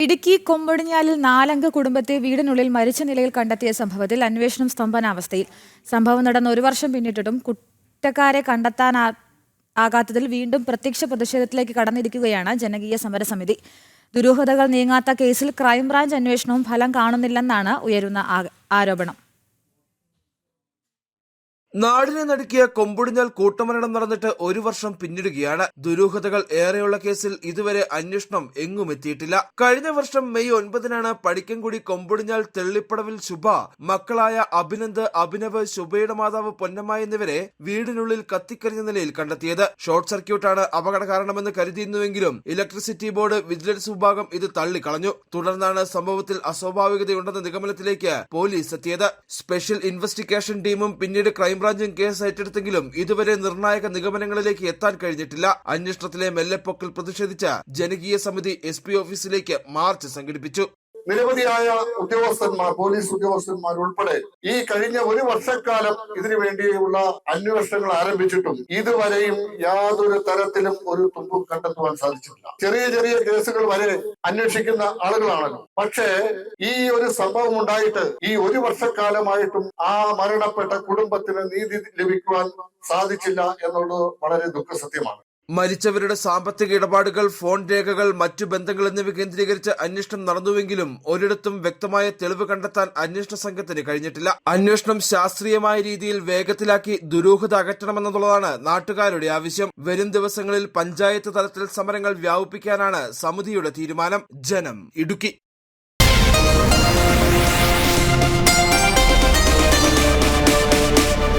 ഇടുക്കി കൊമ്പടിഞ്ഞാലിൽ 4 കുടുംബത്തെ വീടിനുള്ളിൽ മരിച്ച നിലയിൽ കണ്ടെത്തിയ സംഭവത്തിൽ അന്വേഷണം സ്തംഭനാവസ്ഥയിൽ. സംഭവം നടന്ന് 1 വർഷം പിന്നിട്ടിട്ടും കുറ്റക്കാരെ കണ്ടെത്താനാകാത്തതിൽ വീണ്ടും പ്രത്യക്ഷ പ്രതിഷേധത്തിലേക്ക് കടന്നിരിക്കുകയാണ് ജനകീയ സമരസമിതി. ദുരൂഹതകൾ നീങ്ങാത്ത കേസിൽ ക്രൈംബ്രാഞ്ച് അന്വേഷണവും ഫലം കാണുന്നില്ലെന്നാണ് ഉയരുന്ന ആരോപണം. നാടിനെ നടുക്കിയ കൊമ്പൊടിഞ്ഞാൽ കൂട്ടമരണം നടന്നിട്ട് 1 വർഷം പിന്നിടുകയാണ്. ദുരൂഹതകൾ ഏറെയുള്ള കേസിൽ ഇതുവരെ അന്വേഷണം എങ്ങും എത്തിയിട്ടില്ല. കഴിഞ്ഞ വർഷം മെയ് 9-നാണ് പടിക്കൻകുടി കൊമ്പൊടിഞ്ഞാൽ തെള്ളിപ്പടവിൽ ശുഭ, മക്കളായ അഭിനന്ദ്, അഭിനവ്, ശുഭയുടെ മാതാവ് പൊന്നമ്മ എന്നിവരെ വീടിനുള്ളിൽ കത്തിക്കരിഞ്ഞ നിലയിൽ കണ്ടെത്തിയത്. ഷോർട്ട് സർക്യൂട്ടാണ് അപകട കാരണമെന്ന് കരുതിയിരുന്നുവെങ്കിലും ഇലക്ട്രിസിറ്റി ബോർഡ് വിജിലൻസ് വിഭാഗം ഇത് തള്ളിക്കളഞ്ഞു. തുടർന്നാണ് സംഭവത്തിൽ അസ്വാഭാവികതയുണ്ടെന്ന നിഗമനത്തിലേക്ക് പോലീസ് എത്തിയത്. സ്പെഷ്യൽ ഇൻവെസ്റ്റിഗേഷൻ ടീമും പിന്നീട് ക്രൈംബ്രാഞ്ചും കേസ് ഏറ്റെടുത്തെങ്കിലും ഇതുവരെ നിർണായക നിഗമനങ്ങളിലേക്ക് എത്താൻ കഴിഞ്ഞിട്ടില്ല. അന്വേഷണത്തിലെ മെല്ലെപ്പൊക്കിൽ പ്രതിഷേധിച്ച് ജനകീയ സമിതി SP ഓഫീസിലേക്ക് മാർച്ച് സംഘടിപ്പിച്ചു. നിരവധിയായ ഉദ്യോഗസ്ഥന്മാർ, പോലീസ് ഉദ്യോഗസ്ഥന്മാർ ഉൾപ്പെടെ ഈ കഴിഞ്ഞ 1 വർഷക്കാലം ഇതിനു വേണ്ടിയുള്ള അന്വേഷണങ്ങൾ ആരംഭിച്ചിട്ടും ഇതുവരെയും യാതൊരു തരത്തിലും ഒരു തുമ്പും കണ്ടെത്തുവാൻ സാധിച്ചിട്ടില്ല. ചെറിയ ചെറിയ കേസുകൾ വരെ അന്വേഷിക്കുന്ന ആളുകളാണല്ലോ. പക്ഷേ ഈ ഒരു സംഭവം ഉണ്ടായിട്ട് ഈ 1 വർഷക്കാലമായിട്ടും ആ മരണപ്പെട്ട കുടുംബത്തിന് നീതി ലഭിക്കുവാൻ സാധിച്ചില്ല എന്നുള്ളത് വളരെ ദുഃഖസത്യമാണ്. മരിച്ചവരുടെ സാമ്പത്തിക ഇടപാടുകൾ, ഫോൺ രേഖകൾ, മറ്റു ബന്ധങ്ങൾ എന്നിവ കേന്ദ്രീകരിച്ച് അന്വേഷണം നടന്നുവെങ്കിലും ഒരിടത്തും വ്യക്തമായ തെളിവ് കണ്ടെത്താൻ അന്വേഷണ സംഘത്തിന് കഴിഞ്ഞിട്ടില്ല. അന്വേഷണം ശാസ്ത്രീയമായ രീതിയിൽ വേഗത്തിലാക്കി ദുരൂഹത അകറ്റണമെന്നുള്ളതാണ് നാട്ടുകാരുടെ ആവശ്യം. വരും ദിവസങ്ങളിൽ പഞ്ചായത്ത് തലത്തിൽ സമരങ്ങൾ വ്യാപിപ്പിക്കാനാണ് സമിതിയുടെ തീരുമാനം. ജനം, ഇടുക്കി.